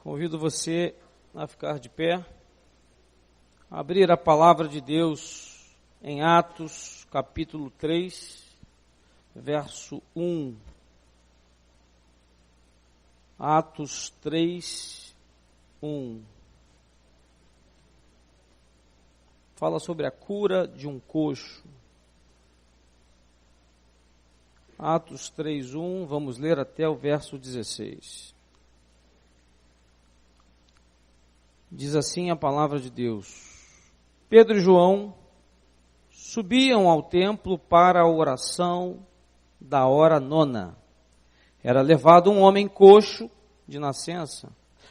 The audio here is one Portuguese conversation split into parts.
Convido você a ficar de pé, abrir a palavra de Deus em Atos, capítulo 3, verso 1. Atos 3, 1. Fala sobre a cura de um coxo. Atos 3, 1, vamos ler até o verso 16. Diz assim a palavra de Deus: Pedro e João subiam ao templo para a oração da hora nona. Era levado um homem coxo de nascença,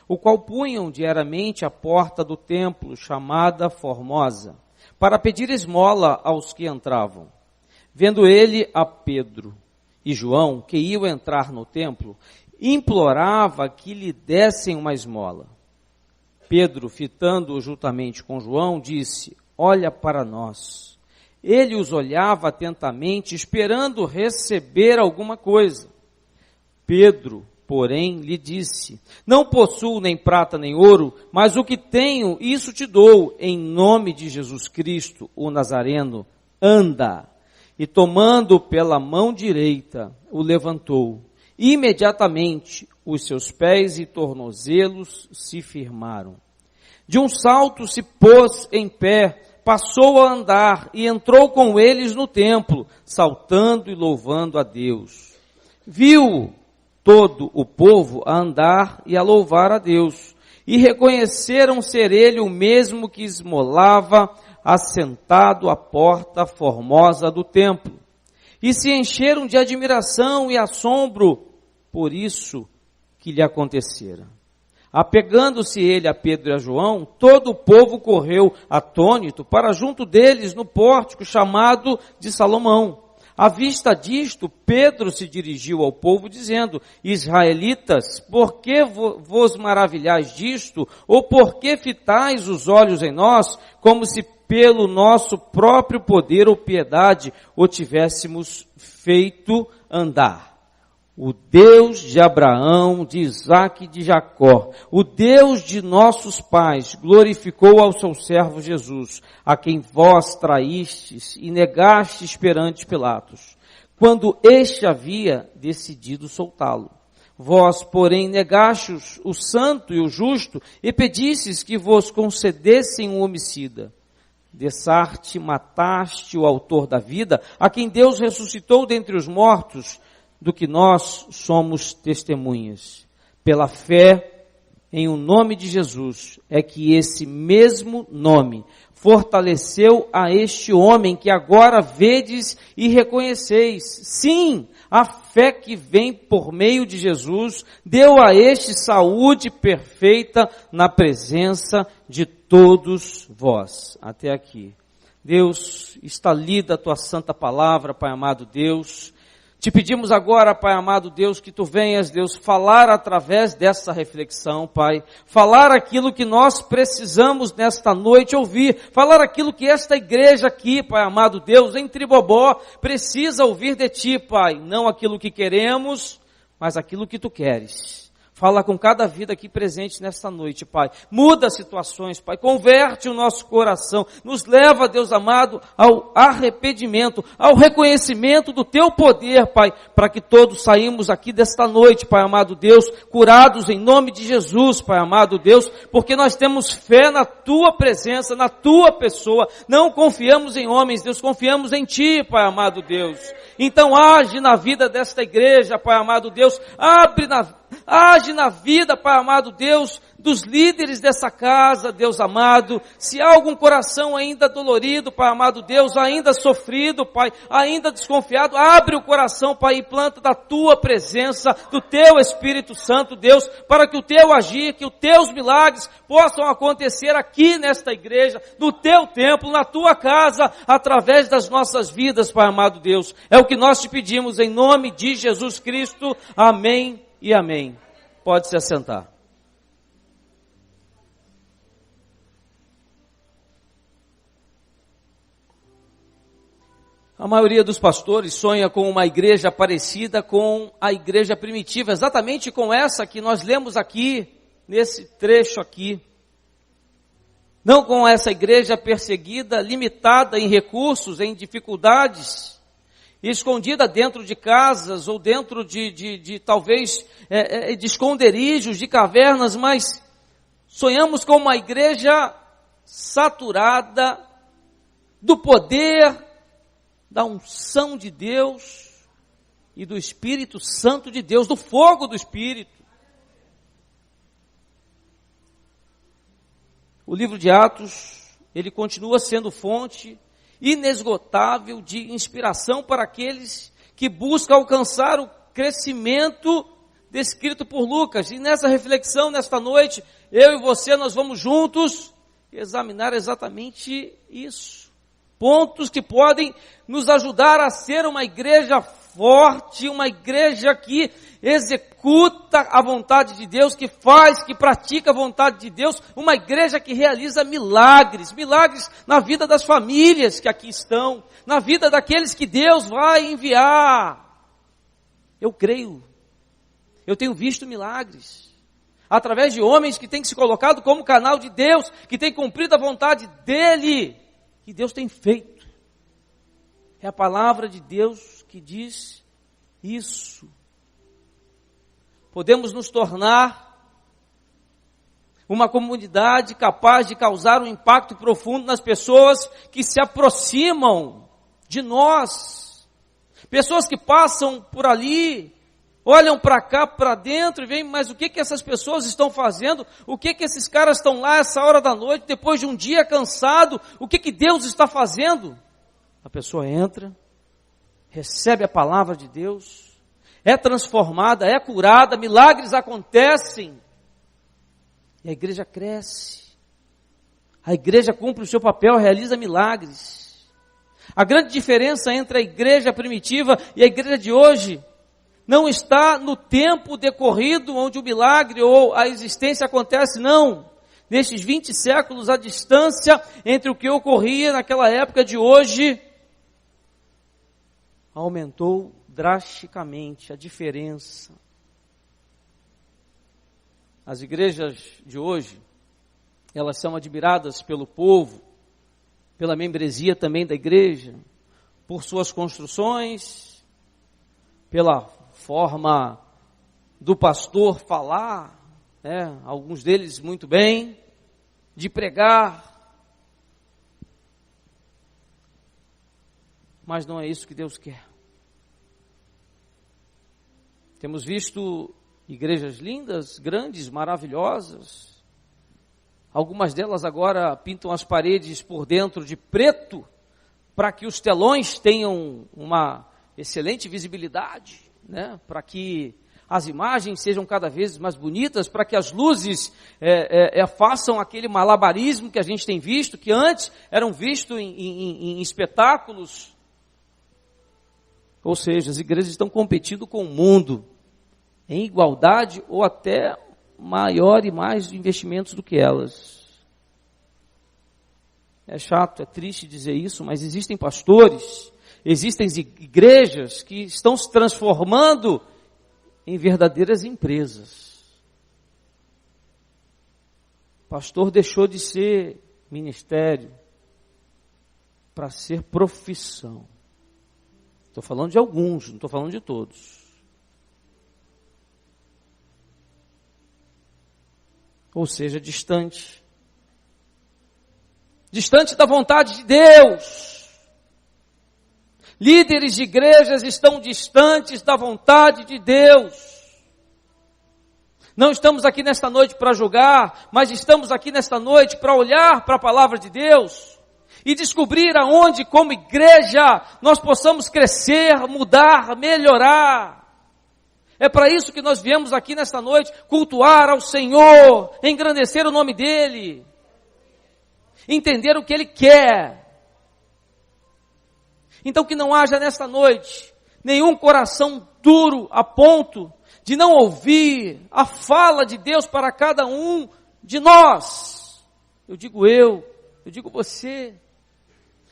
o qual punham diariamente à porta do templo, chamada Formosa, para pedir esmola aos que entravam. Vendo ele a Pedro e João, que iam entrar no templo, implorava que lhe dessem uma esmola. Pedro, fitando-o juntamente com João, disse: olha para nós. Ele os olhava atentamente, esperando receber alguma coisa. Pedro, porém, lhe disse: não possuo nem prata nem ouro, mas o que tenho, isso te dou. Em nome de Jesus Cristo, o Nazareno, anda. E tomando pela mão direita, o levantou. Imediatamente, os seus pés e tornozelos se firmaram. De um salto se pôs em pé, passou a andar e entrou com eles no templo, saltando e louvando a Deus. Viu todo o povo a andar e a louvar a Deus, e reconheceram ser ele o mesmo que esmolava assentado à porta formosa do templo. E se encheram de admiração e assombro por isso que lhe acontecera. Apegando-se ele a Pedro e a João, todo o povo correu atônito para junto deles no pórtico chamado de Salomão. À vista disto, Pedro se dirigiu ao povo dizendo: Israelitas, por que vos maravilhais disto? Ou por que fitais os olhos em nós, como se pelo nosso próprio poder ou piedade o tivéssemos feito andar? O Deus de Abraão, de Isaque e de Jacó, o Deus de nossos pais, glorificou ao seu servo Jesus, a quem vós traístes e negastes perante Pilatos, quando este havia decidido soltá-lo. Vós, porém, negastes o santo e o justo e pedistes que vos concedessem um homicida. Dessarte mataste o autor da vida, a quem Deus ressuscitou dentre os mortos, do que nós somos testemunhas. Pela fé em o nome de Jesus, é que esse mesmo nome fortaleceu a este homem que agora vedes e reconheceis. Sim, a fé que vem por meio de Jesus deu a este saúde perfeita na presença de todos vós. Até aqui. Deus, está lida a tua santa palavra, Pai amado Deus. Te pedimos agora, Pai amado Deus, que Tu venhas, Deus, falar através dessa reflexão, Pai. Falar aquilo que nós precisamos nesta noite ouvir. Falar aquilo que esta igreja aqui, Pai amado Deus, em Tribobó, precisa ouvir de Ti, Pai. Não aquilo que queremos, mas aquilo que Tu queres. Fala com cada vida aqui presente nesta noite, Pai. Muda situações, Pai. Converte o nosso coração. Nos leva, Deus amado, ao arrependimento, ao reconhecimento do Teu poder, Pai, para que todos saímos aqui desta noite, Pai amado Deus, curados em nome de Jesus, Pai amado Deus, porque nós temos fé na Tua presença, na Tua pessoa. Não confiamos em homens, Deus, confiamos em Ti, Pai amado Deus. Então age na vida desta igreja, Pai amado Deus. Age na vida, Pai amado Deus, dos líderes dessa casa, Deus amado. Se há algum coração ainda dolorido, Pai amado Deus, ainda sofrido, Pai, ainda desconfiado, abre o coração, Pai, e planta da Tua presença, do Teu Espírito Santo, Deus, para que o Teu agir, que os Teus milagres possam acontecer aqui nesta igreja, no Teu templo, na Tua casa, através das nossas vidas, Pai amado Deus. É o que nós te pedimos em nome de Jesus Cristo. Amém e amém. Pode se assentar. A maioria dos pastores sonha com uma igreja parecida com a igreja primitiva, exatamente com essa que nós lemos aqui nesse trecho aqui. Não com essa igreja perseguida, limitada em recursos, em dificuldades, escondida dentro de casas ou dentro de talvez de esconderijos, de cavernas, mas sonhamos com uma igreja saturada do poder, da unção de Deus e do Espírito Santo de Deus, do fogo do Espírito. O livro de Atos, ele continua sendo fonte inesgotável de inspiração para aqueles que buscam alcançar o crescimento descrito por Lucas. E nessa reflexão, nesta noite, eu e você, nós vamos juntos examinar exatamente isso. Pontos que podem nos ajudar a ser uma igreja forte, uma igreja que executa a vontade de Deus, que faz, que pratica a vontade de Deus, uma igreja que realiza milagres na vida das famílias que aqui estão, na vida daqueles que Deus vai enviar. Eu creio, eu tenho visto milagres, através de homens que têm se colocado como canal de Deus, que têm cumprido a vontade dEle, que Deus tem feito. É a palavra de Deus que diz isso. Podemos nos tornar uma comunidade capaz de causar um impacto profundo nas pessoas que se aproximam de nós. Pessoas que passam por ali, olham para cá, para dentro e veem, mas o que essas pessoas estão fazendo? O que esses caras estão lá essa hora da noite, depois de um dia cansado? O que Deus está fazendo? A pessoa entra, recebe a palavra de Deus, é transformada, é curada, milagres acontecem, e a igreja cresce, a igreja cumpre o seu papel, realiza milagres. A grande diferença entre a igreja primitiva e a igreja de hoje não está no tempo decorrido onde o milagre ou a existência acontece, não. Nestes 20 séculos, a distância entre o que ocorria naquela época de hoje aumentou drasticamente a diferença. As igrejas de hoje, elas são admiradas pelo povo, pela membresia também da igreja, por suas construções, pela forma do pastor falar, alguns deles muito bem, de pregar. Mas não é isso que Deus quer. Temos visto igrejas lindas, grandes, maravilhosas. Algumas delas agora pintam as paredes por dentro de preto, para que os telões tenham uma excelente visibilidade, para que as imagens sejam cada vez mais bonitas, para que as luzes façam aquele malabarismo que a gente tem visto, que antes eram vistos em espetáculos. Ou seja, as igrejas estão competindo com o mundo em igualdade ou até maior e mais investimentos do que elas. É chato, é triste dizer isso, mas existem pastores, existem igrejas que estão se transformando em verdadeiras empresas. Pastor deixou de ser ministério para ser profissão. Estou falando de alguns, não estou falando de todos. Ou seja, distante da vontade de Deus. Líderes de igrejas estão distantes da vontade de Deus. Não estamos aqui nesta noite para julgar, mas estamos aqui nesta noite para olhar para a palavra de Deus e descobrir aonde, como igreja, nós possamos crescer, mudar, melhorar. É para isso que nós viemos aqui nesta noite, cultuar ao Senhor, engrandecer o nome dEle, entender o que Ele quer. Então que não haja nesta noite nenhum coração duro a ponto de não ouvir a fala de Deus para cada um de nós. Eu digo você.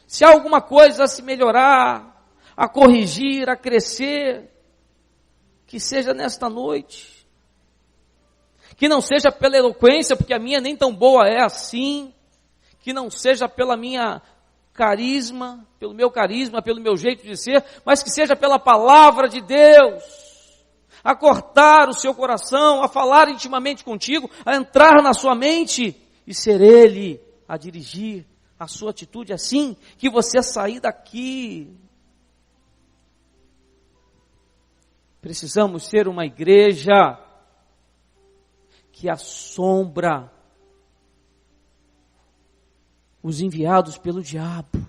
Se há alguma coisa a se melhorar, a corrigir, a crescer, que seja nesta noite. Que não seja pela eloquência, porque a minha nem tão boa é assim. Que não seja pela minha carisma, pelo meu carisma, pelo meu jeito de ser, mas que seja pela palavra de Deus. A cortar o seu coração, a falar intimamente contigo, a entrar na sua mente e ser Ele a dirigir a sua atitude assim que você sair daqui. Precisamos ser uma igreja que assombra os enviados pelo diabo.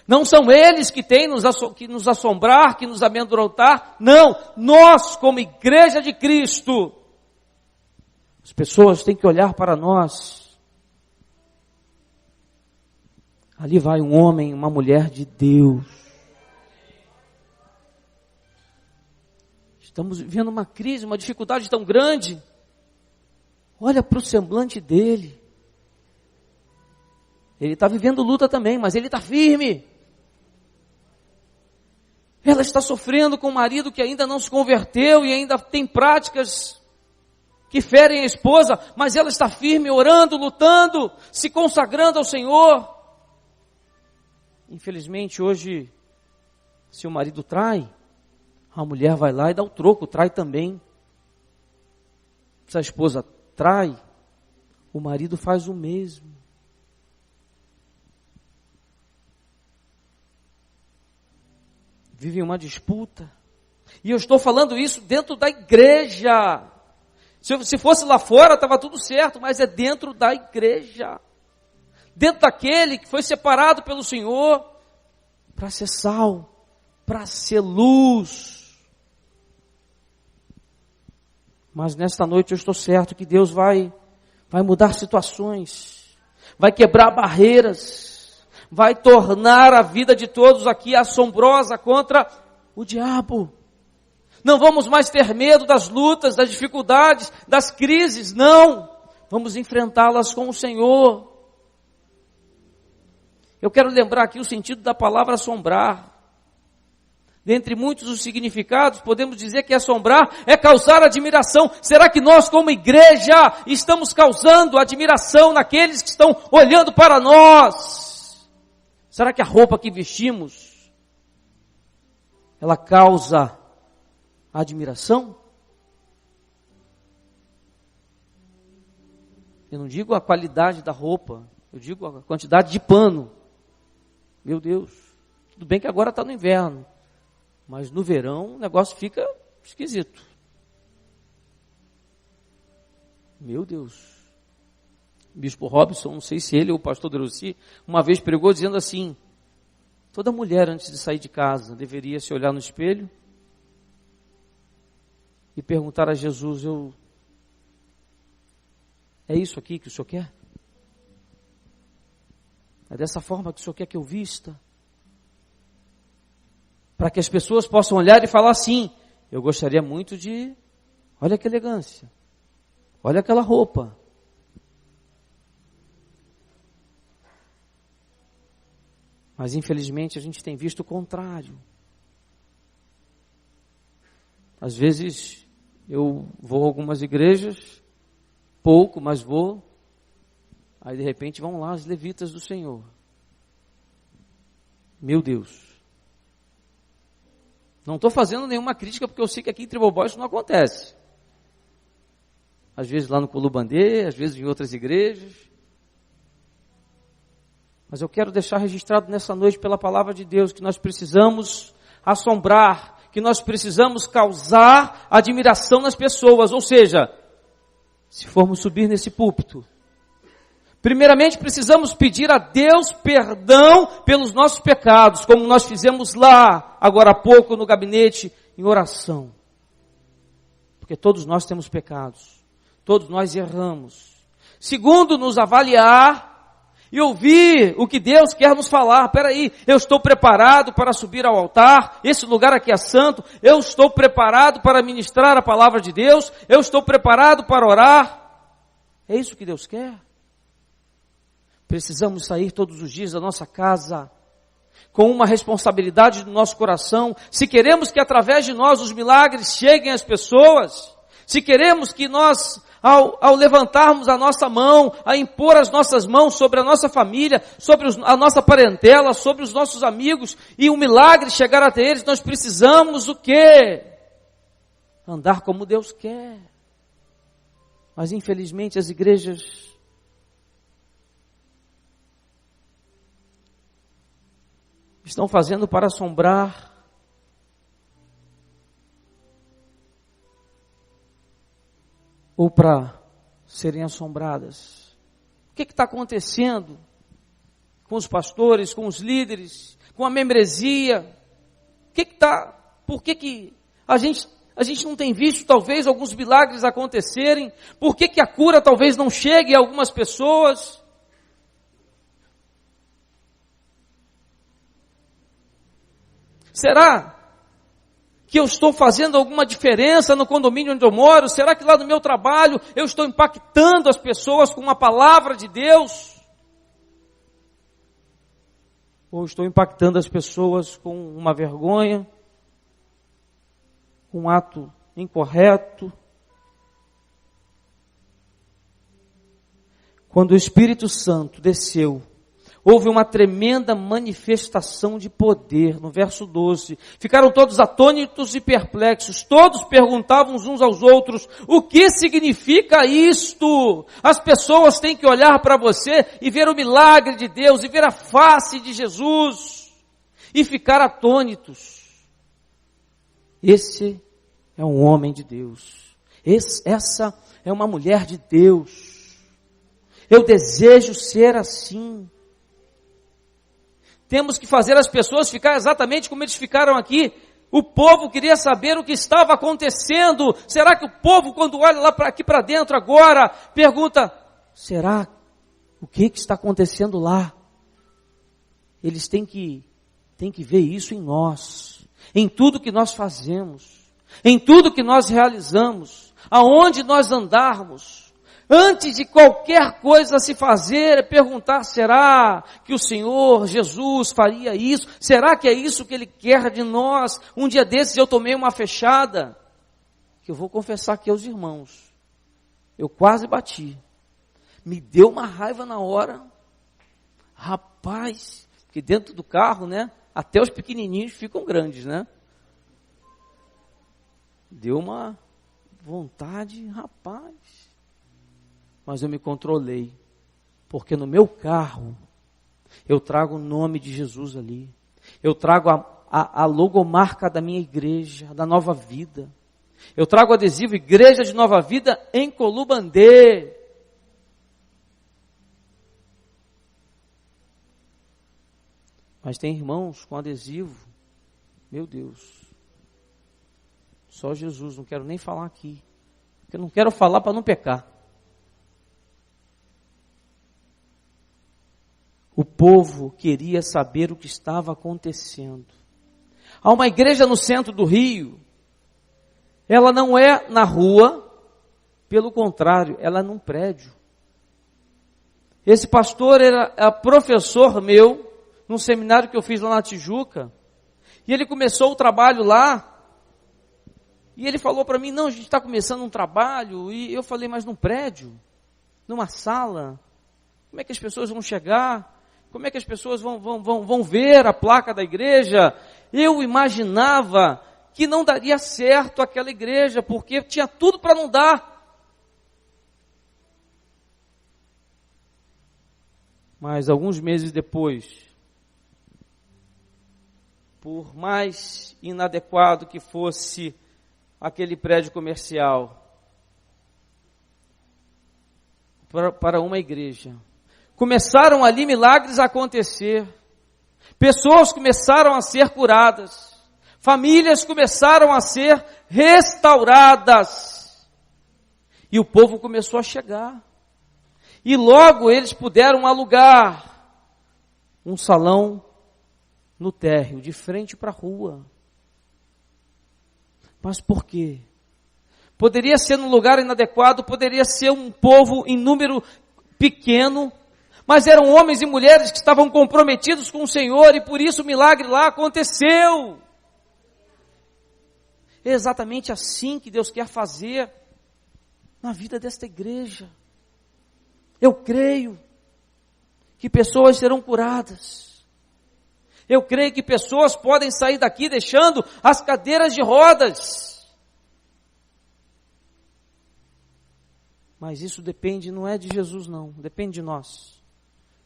Não são eles que têm que nos assombrar, que nos amedrontar. Não, nós como igreja de Cristo. As pessoas têm que olhar para nós. Ali vai um homem, uma mulher de Deus. Estamos vivendo uma crise, uma dificuldade tão grande. Olha para o semblante dele. Ele está vivendo luta também, mas ele está firme. Ela está sofrendo com um marido que ainda não se converteu e ainda tem práticas que ferem a esposa, mas ela está firme, orando, lutando, se consagrando ao Senhor. Infelizmente hoje, se o marido trai, a mulher vai lá e dá o troco, trai também. Se a esposa trai, o marido faz o mesmo. Vivem uma disputa. E eu estou falando isso dentro da igreja. Se fosse lá fora, estava tudo certo, mas é dentro da igreja. Dentro daquele que foi separado pelo Senhor para ser sal, para ser luz. Mas nesta noite eu estou certo que Deus vai mudar situações, vai quebrar barreiras, vai tornar a vida de todos aqui assombrosa contra o diabo. Não vamos mais ter medo das lutas, das dificuldades, das crises, não. Vamos enfrentá-las com o Senhor. Eu quero lembrar aqui o sentido da palavra assombrar. Dentre muitos os significados, podemos dizer que assombrar é causar admiração. Será que nós, como igreja, estamos causando admiração naqueles que estão olhando para nós? Será que a roupa que vestimos, ela causa admiração? Eu não digo a qualidade da roupa, eu digo a quantidade de pano. Meu Deus, tudo bem que agora está no inverno, mas no verão o negócio fica esquisito. Meu Deus. O bispo Robson, não sei se ele ou o pastor Drossi, uma vez pregou dizendo assim: toda mulher antes de sair de casa deveria se olhar no espelho e perguntar a Jesus: é isso aqui que o Senhor quer? É dessa forma que o Senhor quer que eu vista? Para que as pessoas possam olhar e falar assim: eu gostaria muito de, olha que elegância, olha aquela roupa. Mas infelizmente a gente tem visto o contrário. Às vezes eu vou a algumas igrejas, pouco, mas vou. Aí de repente vão lá as levitas do Senhor. Meu Deus. Não estou fazendo nenhuma crítica, porque eu sei que aqui em Tribobó isso não acontece. Às vezes lá no Colubandê, às vezes em outras igrejas. Mas eu quero deixar registrado nessa noite pela palavra de Deus que nós precisamos assombrar, que nós precisamos causar admiração nas pessoas. Ou seja, se formos subir nesse púlpito, primeiramente precisamos pedir a Deus perdão pelos nossos pecados, como nós fizemos lá, agora há pouco, no gabinete, em oração. Porque todos nós temos pecados, todos nós erramos. Segundo, nos avaliar e ouvir o que Deus quer nos falar. Peraí, eu estou preparado para subir ao altar, esse lugar aqui é santo, eu estou preparado para ministrar a palavra de Deus, eu estou preparado para orar. É isso que Deus quer? Precisamos sair todos os dias da nossa casa com uma responsabilidade no nosso coração. Se queremos que através de nós os milagres cheguem às pessoas, Se queremos que nós, ao levantarmos a nossa mão, a impor as nossas mãos sobre a nossa família, sobre a nossa parentela, sobre os nossos amigos, e um milagre chegar até eles, nós precisamos o quê? Andar como Deus quer. Mas infelizmente as igrejas estão fazendo para assombrar, ou para serem assombradas. O que está acontecendo com os pastores, com os líderes, com a membresia? Por que a gente não tem visto talvez alguns milagres acontecerem? Por que a cura talvez não chegue a algumas pessoas? Será que eu estou fazendo alguma diferença no condomínio onde eu moro? Será que lá no meu trabalho eu estou impactando as pessoas com uma palavra de Deus? Ou estou impactando as pessoas com uma vergonha, com um ato incorreto? Quando o Espírito Santo desceu, houve uma tremenda manifestação de poder, no verso 12. Ficaram todos atônitos e perplexos. Todos perguntavam uns aos outros, o que significa isto? As pessoas têm que olhar para você e ver o milagre de Deus, e ver a face de Jesus, e ficar atônitos. Esse é um homem de Deus. Essa é uma mulher de Deus. Eu desejo ser assim. Temos que fazer as pessoas ficar exatamente como eles ficaram aqui. O povo queria saber o que estava acontecendo. Será que o povo, quando olha lá aqui para dentro agora, pergunta, será o que está acontecendo lá? Eles têm que ver isso em nós, em tudo que nós fazemos, em tudo que nós realizamos, aonde nós andarmos. Antes de qualquer coisa se fazer, é perguntar, será que o Senhor Jesus faria isso? Será que é isso que Ele quer de nós? Um dia desses eu tomei uma fechada, que eu vou confessar aqui aos irmãos, eu quase bati, me deu uma raiva na hora, rapaz, porque dentro do carro, né, até os pequenininhos ficam grandes, né? Deu uma vontade, rapaz. Mas eu me controlei, porque no meu carro, eu trago o nome de Jesus ali, eu trago a logomarca da minha igreja, da Nova Vida, eu trago o adesivo Igreja de Nova Vida em Colubandê. Mas tem irmãos com adesivo, meu Deus, só Jesus, não quero nem falar aqui, porque eu não quero falar para não pecar. O povo queria saber o que estava acontecendo. Há uma igreja no centro do Rio. Ela não é na rua, pelo contrário, ela é num prédio. Esse pastor era professor meu, num seminário que eu fiz lá na Tijuca, e ele começou o trabalho lá, e ele falou para mim, não, a gente está começando um trabalho, e eu falei, mas num prédio, numa sala, como é que as pessoas vão chegar? Como é que as pessoas vão ver a placa da igreja? Eu imaginava que não daria certo aquela igreja, porque tinha tudo para não dar. Mas alguns meses depois, por mais inadequado que fosse aquele prédio comercial, para uma igreja, começaram ali milagres a acontecer, pessoas começaram a ser curadas, famílias começaram a ser restauradas, e o povo começou a chegar, e logo eles puderam alugar um salão no térreo, de frente para a rua. Mas por quê? Poderia ser num lugar inadequado, poderia ser um povo em número pequeno, mas eram homens e mulheres que estavam comprometidos com o Senhor, e por isso o milagre lá aconteceu. É exatamente assim que Deus quer fazer. na vida desta igreja. Eu creio que pessoas serão curadas. Eu creio que pessoas podem sair daqui deixando as cadeiras de rodas. Mas isso depende, não é de Jesus não, depende de nós.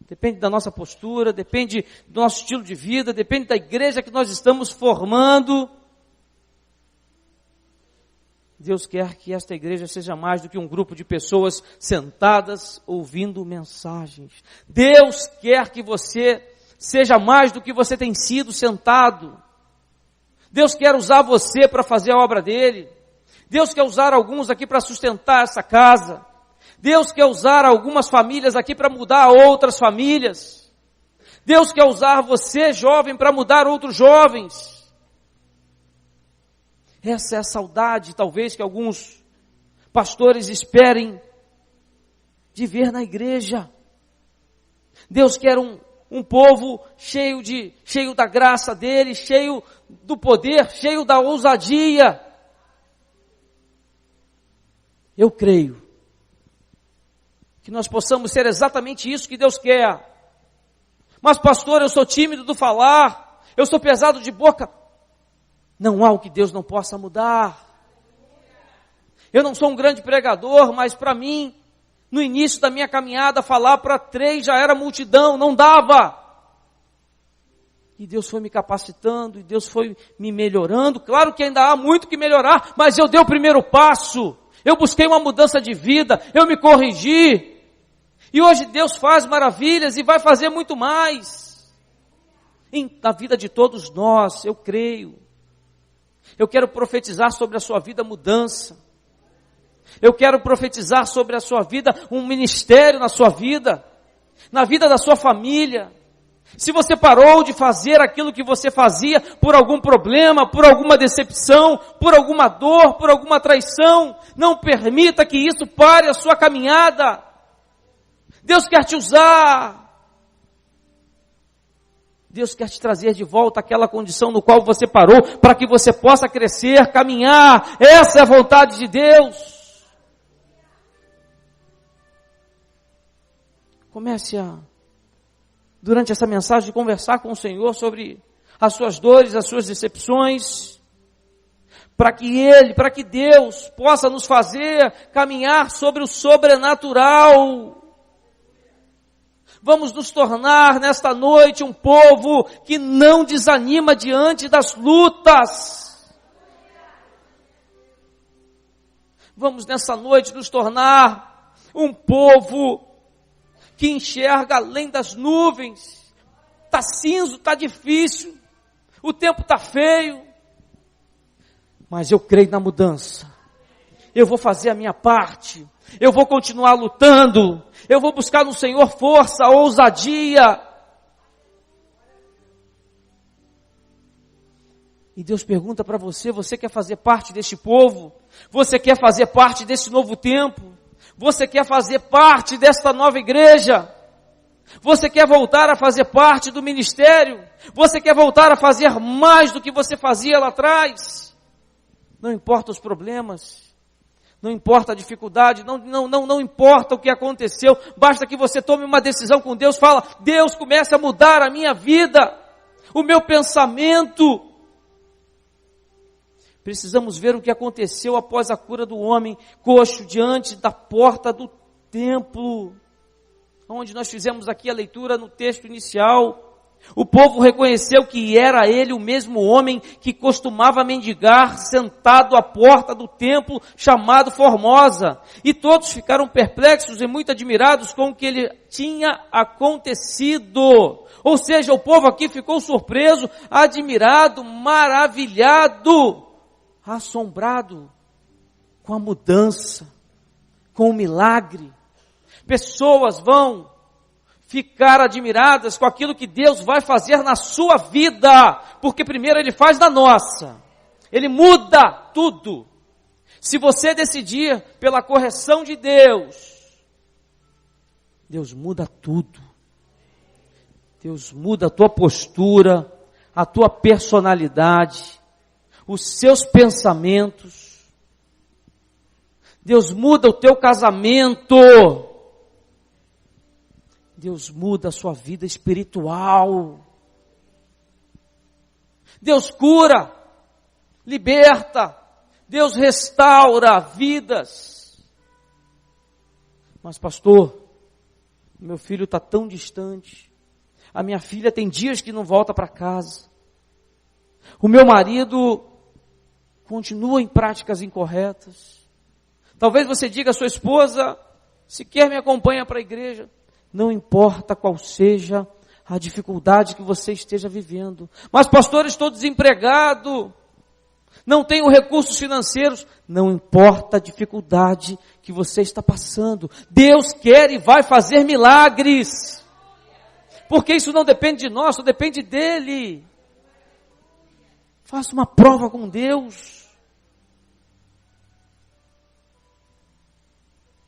Depende da nossa postura, depende do nosso estilo de vida, depende da igreja que nós estamos formando. Deus quer que esta igreja seja mais do que um grupo de pessoas sentadas ouvindo mensagens. Deus quer que você seja mais do que você tem sido sentado. Deus quer usar você para fazer a obra dele. Deus quer usar alguns aqui para sustentar essa casa. Deus quer usar algumas famílias aqui para mudar outras famílias. Deus quer usar você, jovem, para mudar outros jovens. Essa é a saudade, talvez, que alguns pastores esperem de ver na igreja. Deus quer um povo cheio da graça dele, cheio do poder, cheio da ousadia. Eu creio que nós possamos ser exatamente isso que Deus quer. Mas pastor, eu sou tímido do falar, eu sou pesado de boca. Não há o que Deus não possa mudar. Eu não sou um grande pregador, mas para mim, no início da minha caminhada, falar para 3 já era multidão, não dava. E Deus foi me capacitando, e Deus foi me melhorando. Claro que ainda há muito que melhorar, mas eu dei o primeiro passo. Eu busquei uma mudança de vida, eu me corrigi. E hoje Deus faz maravilhas e vai fazer muito mais. Na vida de todos nós, eu creio. Eu quero profetizar sobre a sua vida mudança. Eu quero profetizar sobre a sua vida um ministério na sua vida, na vida da sua família. Se você parou de fazer aquilo que você fazia por algum problema, por alguma decepção, por alguma dor, por alguma traição, não permita que isso pare a sua caminhada. Deus quer te usar. Deus quer te trazer de volta àquela condição no qual você parou, para que você possa crescer, caminhar. Essa é a vontade de Deus. Comece durante essa mensagem, conversar com o Senhor sobre as suas dores, as suas decepções, para que Deus possa nos fazer caminhar sobre o sobrenatural. Vamos nos tornar nesta noite um povo que não desanima diante das lutas. Vamos nessa noite nos tornar um povo que enxerga além das nuvens. Está cinza, está difícil, o tempo está feio, mas eu creio na mudança. Eu vou fazer a minha parte, eu vou continuar lutando, eu vou buscar no Senhor força, ousadia. E Deus pergunta para você, você quer fazer parte deste povo? Você quer fazer parte desse novo tempo? Você quer fazer parte desta nova igreja? Você quer voltar a fazer parte do ministério? Você quer voltar a fazer mais do que você fazia lá atrás? Não importa os problemas, não importa a dificuldade, não importa o que aconteceu, basta que você tome uma decisão com Deus, fala, Deus, comece a mudar a minha vida, o meu pensamento. Precisamos ver o que aconteceu após a cura do homem coxo diante da porta do templo, onde nós fizemos aqui a leitura no texto inicial. O povo reconheceu que era ele o mesmo homem que costumava mendigar sentado à porta do templo chamado Formosa. E todos ficaram perplexos e muito admirados com o que ele tinha acontecido. Ou seja, o povo aqui ficou surpreso, admirado, maravilhado, assombrado com a mudança, com o milagre. Pessoas vão ficar admiradas com aquilo que Deus vai fazer na sua vida, porque primeiro Ele faz na nossa, Ele muda tudo. Se você decidir pela correção de Deus, Deus muda tudo. Deus muda a tua postura, a tua personalidade, os seus pensamentos. Deus muda o teu casamento. Deus muda a sua vida espiritual. Deus cura, liberta, Deus restaura vidas. Mas pastor, meu filho está tão distante, a minha filha tem dias que não volta para casa, o meu marido continua em práticas incorretas. Talvez você diga à sua esposa, sequer me acompanha para a igreja. Não importa qual seja a dificuldade que você esteja vivendo. Mas pastor, estou desempregado, não tenho recursos financeiros. Não importa a dificuldade que você está passando. Deus quer e vai fazer milagres. Porque isso não depende de nós, só depende dEle. Faça uma prova com Deus.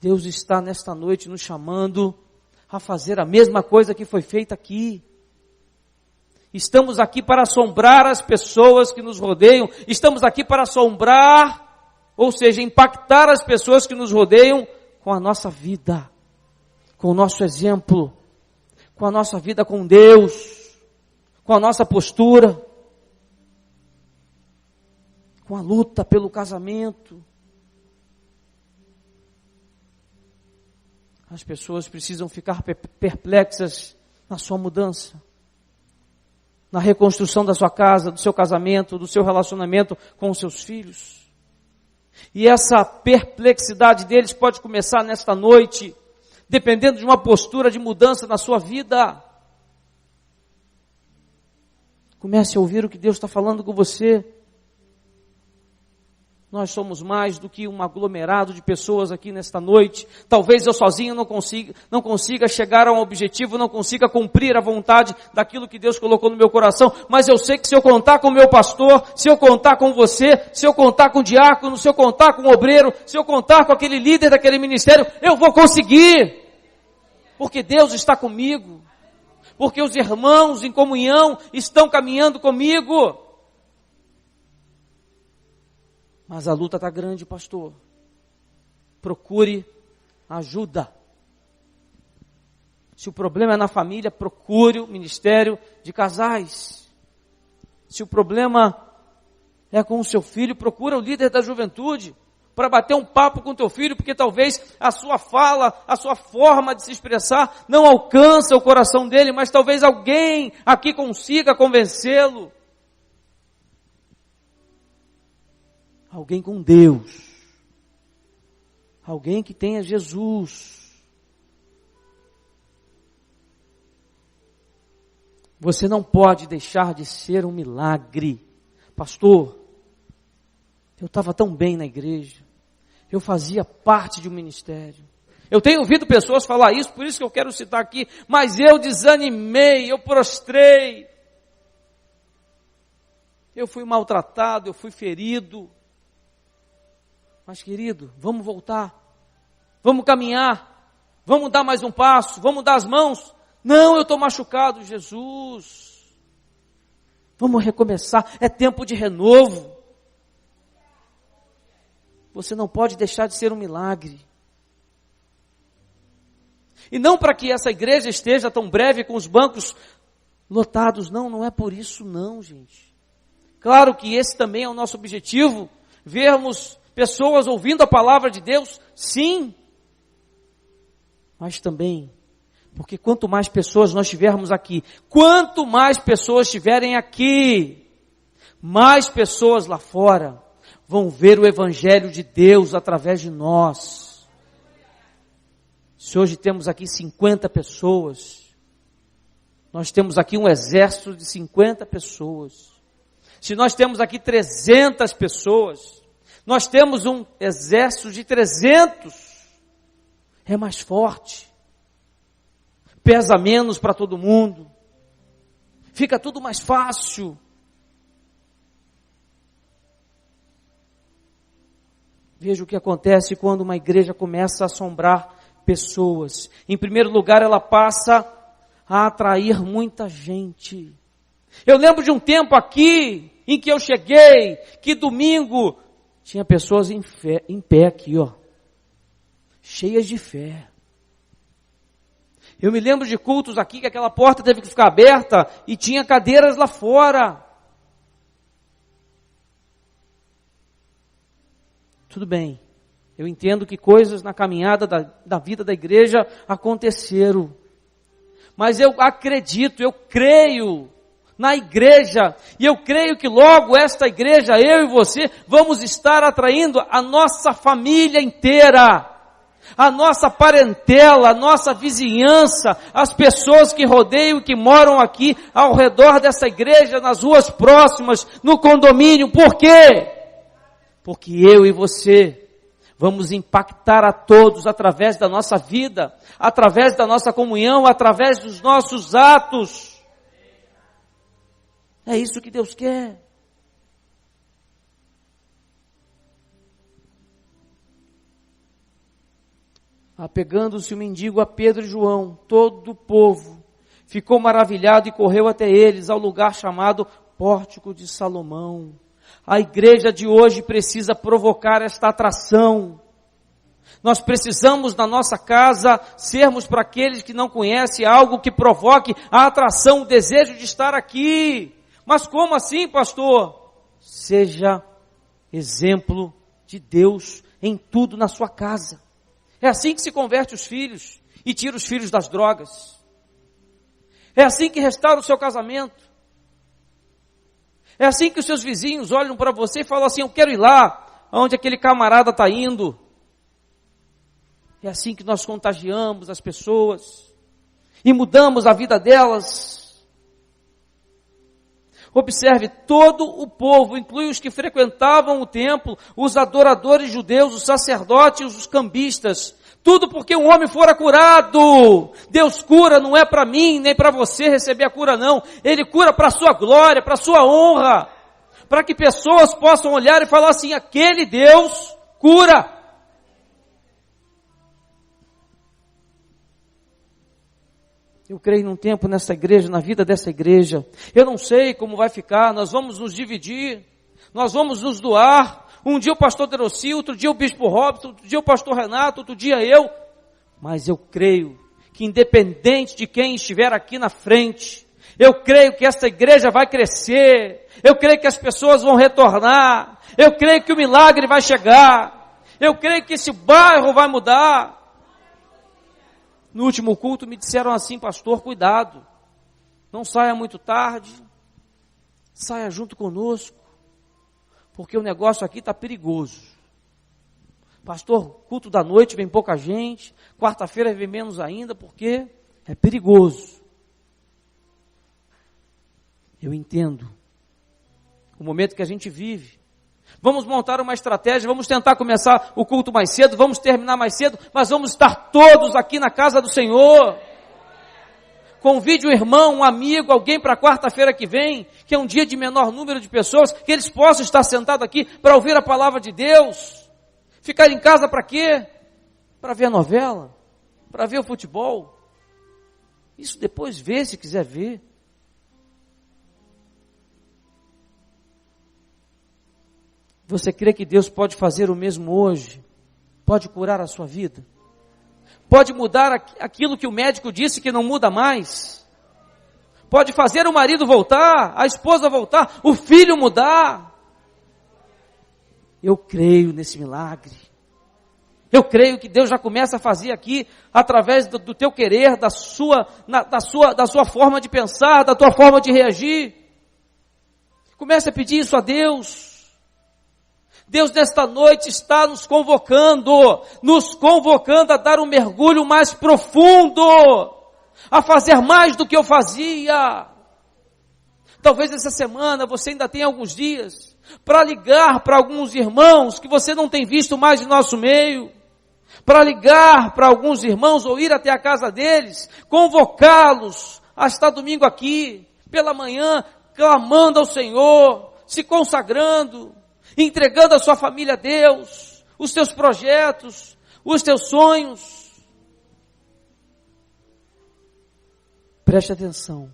Deus está nesta noite nos chamando a fazer a mesma coisa que foi feita aqui. Estamos aqui para assombrar as pessoas que nos rodeiam. Estamos aqui para assombrar, ou seja, impactar as pessoas que nos rodeiam com a nossa vida, com o nosso exemplo, com a nossa vida com Deus, com a nossa postura, com a luta pelo casamento. As pessoas precisam ficar perplexas na sua mudança, na reconstrução da sua casa, do seu casamento, do seu relacionamento com os seus filhos. E essa perplexidade deles pode começar nesta noite, dependendo de uma postura de mudança na sua vida. Comece a ouvir o que Deus está falando com você. Nós somos mais do que um aglomerado de pessoas aqui nesta noite. Talvez eu sozinho não consiga chegar a um objetivo, não consiga cumprir a vontade daquilo que Deus colocou no meu coração. Mas eu sei que se eu contar com o meu pastor, se eu contar com você, se eu contar com o diácono, se eu contar com o obreiro, se eu contar com aquele líder daquele ministério, eu vou conseguir. Porque Deus está comigo. Porque os irmãos em comunhão estão caminhando comigo. Mas a luta está grande, pastor. Procure ajuda. Se o problema é na família, procure o ministério de casais. Se o problema é com o seu filho, procura o líder da juventude para bater um papo com o teu filho, porque talvez a sua fala, a sua forma de se expressar não alcança o coração dele, mas talvez alguém aqui consiga convencê-lo. Alguém com Deus, alguém que tenha Jesus. Você não pode deixar de ser um milagre. Pastor, eu estava tão bem na igreja, eu fazia parte de um ministério. Eu tenho ouvido pessoas falar isso, por isso que eu quero citar aqui, mas eu desanimei, eu prostrei. Eu fui maltratado, eu fui ferido. Mas querido, vamos voltar, vamos caminhar, vamos dar mais um passo, vamos dar as mãos. Não, eu estou machucado, Jesus. Vamos recomeçar, é tempo de renovo. Você não pode deixar de ser um milagre. E não para que essa igreja esteja tão breve com os bancos lotados, não é por isso não, gente. Claro que esse também é o nosso objetivo, vermos pessoas ouvindo a palavra de Deus, sim. Mas também, porque quanto mais pessoas nós tivermos aqui, quanto mais pessoas estiverem aqui, mais pessoas lá fora vão ver o Evangelho de Deus através de nós. Se hoje temos aqui 50 pessoas, nós temos aqui um exército de 50 pessoas. Se nós temos aqui 300 pessoas, nós temos um exército de 300, é mais forte, pesa menos para todo mundo, fica tudo mais fácil. Veja o que acontece quando uma igreja começa a assombrar pessoas. Em primeiro lugar, ela passa a atrair muita gente. Eu lembro de um tempo aqui, em que eu cheguei, que domingo tinha pessoas em pé aqui, ó, cheias de fé. Eu me lembro de cultos aqui que aquela porta teve que ficar aberta e tinha cadeiras lá fora. Tudo bem, eu entendo que coisas na caminhada da vida da igreja aconteceram. Mas eu acredito, eu creio na igreja, e eu creio que logo esta igreja, eu e você, vamos estar atraindo a nossa família inteira, a nossa parentela, a nossa vizinhança, as pessoas que rodeiam, que moram aqui ao redor dessa igreja, nas ruas próximas, no condomínio. Por quê? Porque eu e você vamos impactar a todos através da nossa vida, através da nossa comunhão, através dos nossos atos. É isso que Deus quer. Apegando-se o mendigo a Pedro e João, todo o povo ficou maravilhado e correu até eles ao lugar chamado Pórtico de Salomão. A igreja de hoje precisa provocar esta atração. Nós precisamos na nossa casa sermos para aqueles que não conhecem algo que provoque a atração, o desejo de estar aqui. Mas como assim, pastor? Seja exemplo de Deus em tudo na sua casa. É assim que se converte os filhos e tira os filhos das drogas. É assim que restaura o seu casamento. É assim que os seus vizinhos olham para você e falam assim: eu quero ir lá, onde aquele camarada está indo. É assim que nós contagiamos as pessoas e mudamos a vida delas. Observe, todo o povo, inclui os que frequentavam o templo, os adoradores judeus, os sacerdotes, os cambistas, tudo porque um homem fora curado. Deus cura, não é para mim, nem para você receber a cura não. Ele cura para a sua glória, para a sua honra, para que pessoas possam olhar e falar assim: aquele Deus cura. Eu creio num tempo nessa igreja, na vida dessa igreja. Eu não sei como vai ficar, nós vamos nos dividir, nós vamos nos doar. Um dia o pastor Deroci, outro dia o bispo Robson, outro dia o pastor Renato, outro dia eu. Mas eu creio que independente de quem estiver aqui na frente, eu creio que esta igreja vai crescer, eu creio que as pessoas vão retornar, eu creio que o milagre vai chegar, eu creio que esse bairro vai mudar. No último culto me disseram assim: pastor, cuidado, não saia muito tarde, saia junto conosco, porque o negócio aqui está perigoso. Pastor, culto da noite vem pouca gente, quarta-feira vem menos ainda, porque é perigoso. Eu entendo o momento que a gente vive. Vamos montar uma estratégia, vamos tentar começar o culto mais cedo, vamos terminar mais cedo, mas vamos estar todos aqui na casa do Senhor. Convide um irmão, um amigo, alguém para quarta-feira que vem, que é um dia de menor número de pessoas, que eles possam estar sentados aqui para ouvir a palavra de Deus. Ficar em casa para quê? Para ver a novela, para ver o futebol. Isso depois vê, se quiser ver. Você crê que Deus pode fazer o mesmo hoje? Pode curar a sua vida? Pode mudar aquilo que o médico disse que não muda mais? Pode fazer o marido voltar, a esposa voltar, o filho mudar? Eu creio nesse milagre. Eu creio que Deus já começa a fazer aqui, através do teu querer, da sua forma de pensar, da tua forma de reagir. Comece a pedir isso a Deus. Deus nesta noite está nos convocando a dar um mergulho mais profundo, a fazer mais do que eu fazia. Talvez essa semana você ainda tenha alguns dias para ligar para alguns irmãos que você não tem visto mais em nosso meio, para ligar para alguns irmãos ou ir até a casa deles, convocá-los a estar domingo aqui, pela manhã, clamando ao Senhor, se consagrando, entregando a sua família a Deus, os teus projetos, os teus sonhos. Preste atenção,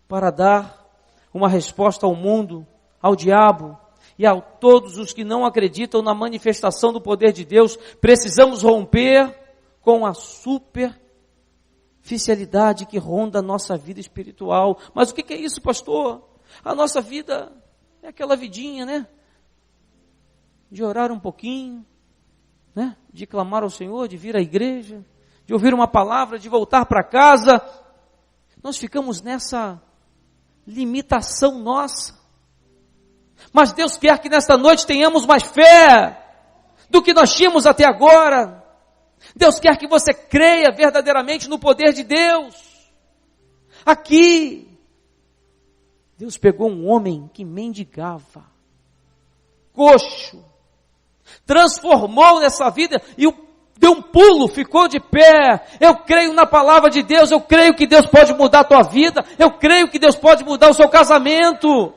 para dar uma resposta ao mundo, ao diabo e a todos os que não acreditam na manifestação do poder de Deus, precisamos romper com a superficialidade que ronda a nossa vida espiritual. Mas o que é isso, pastor? A nossa vida é aquela vidinha, né? De orar um pouquinho, né? De clamar ao Senhor, de vir à igreja, de ouvir uma palavra, de voltar para casa. Nós ficamos nessa limitação nossa. Mas Deus quer que nesta noite tenhamos mais fé do que nós tínhamos até agora. Deus quer que você creia verdadeiramente no poder de Deus. Aqui, Deus pegou um homem que mendigava, coxo, transformou nessa vida e deu um pulo, ficou de pé. Eu creio na palavra de Deus, eu creio que Deus pode mudar a tua vida, eu creio que Deus pode mudar o seu casamento.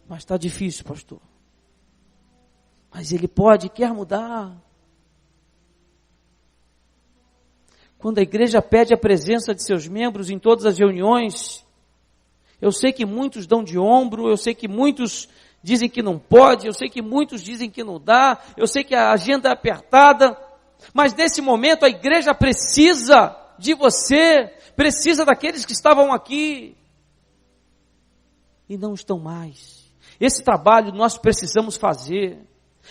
Mas está difícil, pastor. Mas Ele pode, quer mudar. Quando a igreja pede a presença de seus membros em todas as reuniões, eu sei que muitos dão de ombro, eu sei que muitos dizem que não pode, eu sei que muitos dizem que não dá, eu sei que a agenda é apertada, mas nesse momento a igreja precisa de você, precisa daqueles que estavam aqui e não estão mais. Esse trabalho nós precisamos fazer.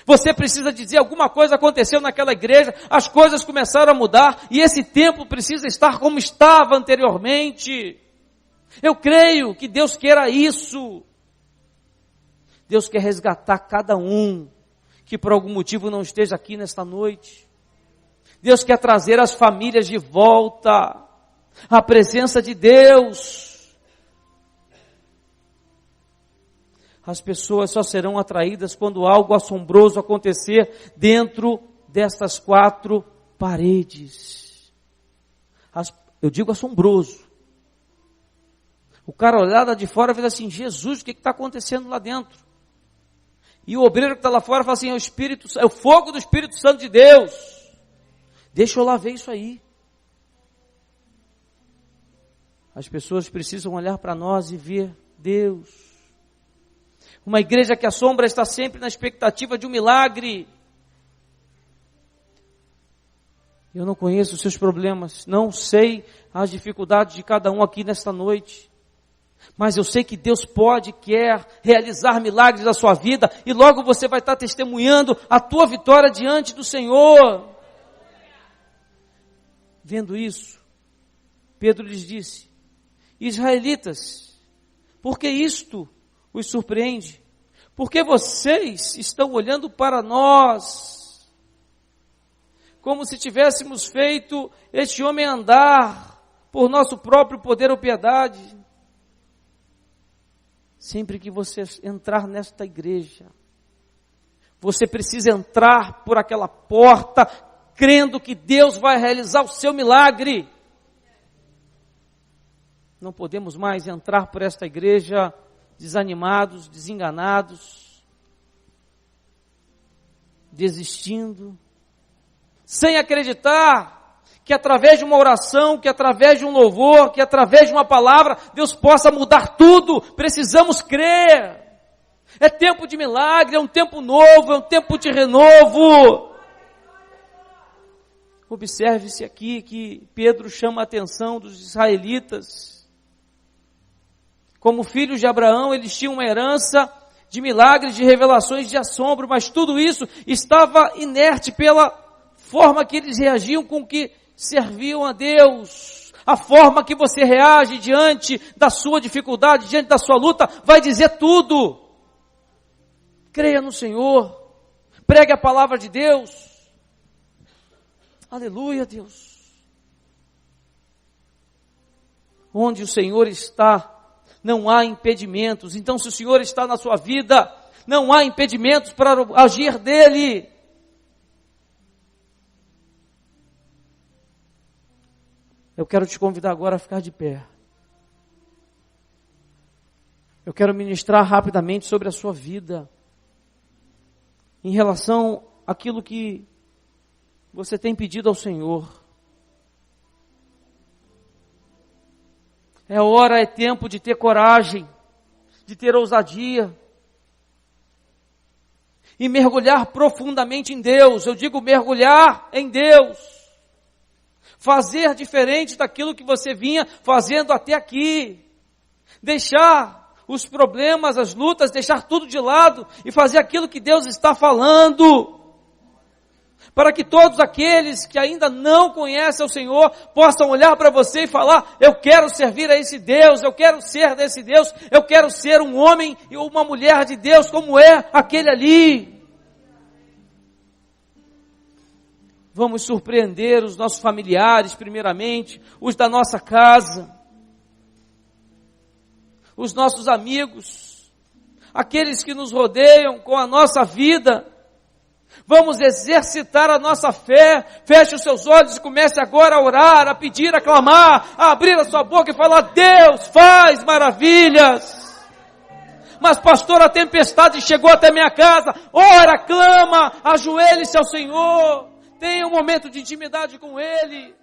Você precisa dizer alguma coisa aconteceu naquela igreja, as coisas começaram a mudar e esse templo precisa estar como estava anteriormente. Eu creio que Deus queira isso. Deus quer resgatar cada um que por algum motivo não esteja aqui nesta noite. Deus quer trazer as famílias de volta à presença de Deus. As pessoas só serão atraídas quando algo assombroso acontecer dentro destas quatro paredes. Eu digo assombroso. O cara olhar lá de fora e fala assim, Jesus, o que está acontecendo lá dentro? E o obreiro que está lá fora fala assim, é o fogo do Espírito Santo de Deus. Deixa eu lá ver isso aí. As pessoas precisam olhar para nós e ver Deus. Uma igreja que assombra está sempre na expectativa de um milagre. Eu não conheço os seus problemas, não sei as dificuldades de cada um aqui nesta noite. Mas eu sei que Deus pode, quer realizar milagres na sua vida e logo você vai estar testemunhando a tua vitória diante do Senhor. Vendo isso, Pedro lhes disse, Israelitas, por que isto os surpreende? Porque vocês estão olhando para nós, como se tivéssemos feito este homem andar por nosso próprio poder ou piedade. Sempre que você entrar nesta igreja, você precisa entrar por aquela porta, crendo que Deus vai realizar o seu milagre. Não podemos mais entrar por esta igreja desanimados, desenganados, desistindo, sem acreditar que através de uma oração, que através de um louvor, que através de uma palavra, Deus possa mudar tudo. Precisamos crer. É tempo de milagre, é um tempo novo, é um tempo de renovo. Observe-se aqui que Pedro chama a atenção dos israelitas. Como filhos de Abraão, eles tinham uma herança de milagres, de revelações, de assombro, mas tudo isso estava inerte pela forma que eles reagiam com que serviam a Deus. A forma que você reage diante da sua dificuldade, diante da sua luta, vai dizer tudo. Creia no Senhor, pregue a palavra de Deus. Aleluia, Deus. Onde o Senhor está, não há impedimentos. Então, se o Senhor está na sua vida, não há impedimentos para agir dele. Eu quero te convidar agora a ficar de pé. Eu quero ministrar rapidamente sobre a sua vida, em relação àquilo que você tem pedido ao Senhor. É hora, é tempo de ter coragem, de ter ousadia. e mergulhar profundamente em Deus. Eu digo mergulhar em Deus. Fazer diferente daquilo que você vinha fazendo até aqui. Deixar os problemas, as lutas, deixar tudo de lado e fazer aquilo que Deus está falando. Para que todos aqueles que ainda não conhecem o Senhor possam olhar para você e falar: eu quero servir a esse Deus, eu quero ser desse Deus, eu quero ser um homem e uma mulher de Deus como é aquele ali. Vamos surpreender os nossos familiares primeiramente, os da nossa casa, os nossos amigos, aqueles que nos rodeiam com a nossa vida. Vamos exercitar a nossa fé. Feche os seus olhos e comece agora a orar, a pedir, a clamar, a abrir a sua boca e falar: Deus faz maravilhas. Mas pastor, a tempestade chegou até minha casa. Ora, clama, ajoelhe-se ao Senhor. Tenha um momento de intimidade com Ele.